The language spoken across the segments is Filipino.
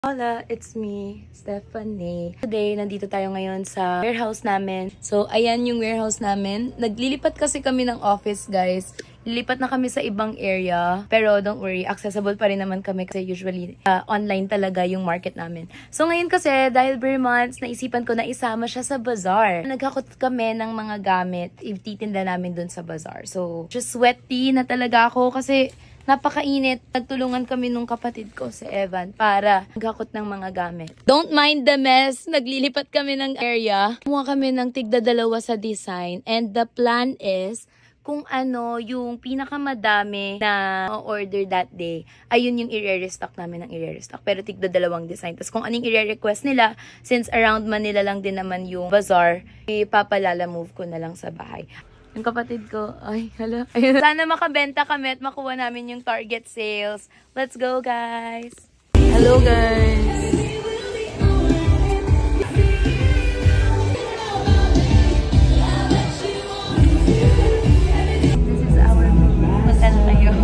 Hola, it's me, Stephanie. Today, nandito tayo ngayon sa warehouse namin. So, ayan yung warehouse namin. Naglilipat kasi kami ng office, guys. Lilipat na kami sa ibang area. Pero don't worry, accessible pa rin naman kami kasi usually online talaga yung market namin. So, ngayon kasi, dahil bare months, naisipan ko na isama siya sa bazaar. Naghakot kami ng mga gamit, ititinda namin dun sa bazaar. So, just sweaty na talaga ako kasi napakainit. Nagtulungan kami nung kapatid ko, si Evan, para maghakot ng mga gamit. Don't mind the mess. Naglilipat kami ng area. Kumuha kami ng tigda-dalawa sa design. And the plan is, kung ano yung pinakamadami na order that day, ayun yung i-restock namin ng i-restock. Pero tigda-dalawang design. Tapos kung anong i-request nila, since around Manila lang din naman yung bazaar, ipapalala move ko na lang sa bahay. Yung kapatid ko, ay, hala. Sana makabenta kami at makuha namin yung target sales. Let's go, guys! Hello, guys! This is our punta na kayo.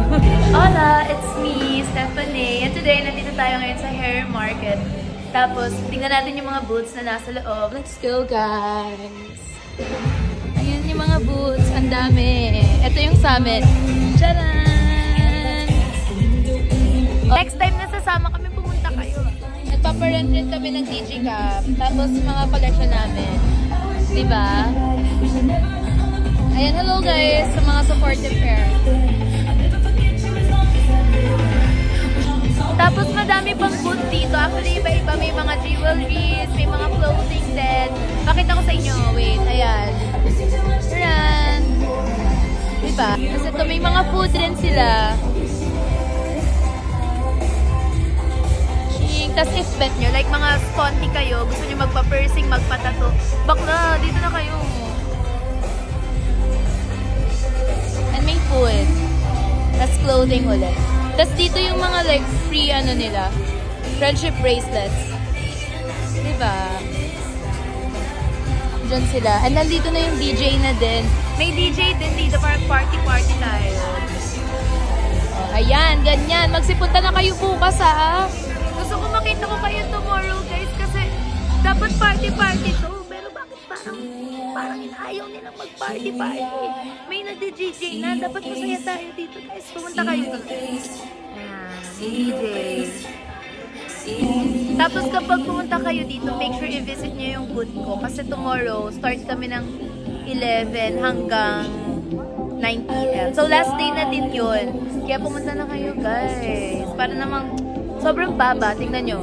Hola! It's me, Stephanie. And today, nandito tayo ngayon sa hair market. Tapos, tingnan natin yung mga booths na nasa loob. Let's go, guys! Ayan yung mga boots. Ang dami. Ito yung sa amin. Tcharan! Next time na sasama kami, pumunta kayo. Nagpaparent rin kami ng DigiCam. Tapos mga collection namin. Diba? Ayan, hello guys sa mga supportive parents. Tapos madami pang booth dito. Actually, iba-iba. May mga jewelries, may mga clothing din. Pakita ko sa inyo. Wait, ayan. Ayan. Diba? Kasi ito, may mga food rin sila. Ching. Tapos if bet nyo, like mga sponty kayo, gusto nyo magpa-piercing, magpatato, bakla, dito na kayo. And may food. Tapos clothing ulit. Tapos dito yung mga like free ano nila, friendship bracelets. Diba? Diyan sila. And nandito na yung DJ na din. May DJ din dito para party-party tayo. Oh, ayan, ganyan. Magsipunta na kayo bukas ha. Gusto ko makita ko kayo tomorrow guys kasi dapat party-party to. Pero bakit parang ayaw nilang mag-party-party. May nag-DJ na. Dapat masaya tayo dito guys. Pumunta kayo dito. Ayan, DJ. Tapos kapag pumunta kayo dito, make sure i-visit nyo yung booth ko. Kasi tomorrow, start kami ng 11 hanggang 9 PM. So last day na din yun. Kaya pumunta na kayo guys. Para namang sobrang baba. Tingnan nyo.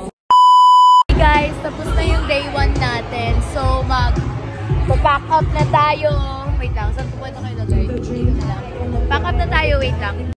Hey guys, tapos na yung day 1 natin. So mag-pack up na tayo. Wait lang, saan po kayo na kayo? Dito na lang. Pack up na tayo, wait lang.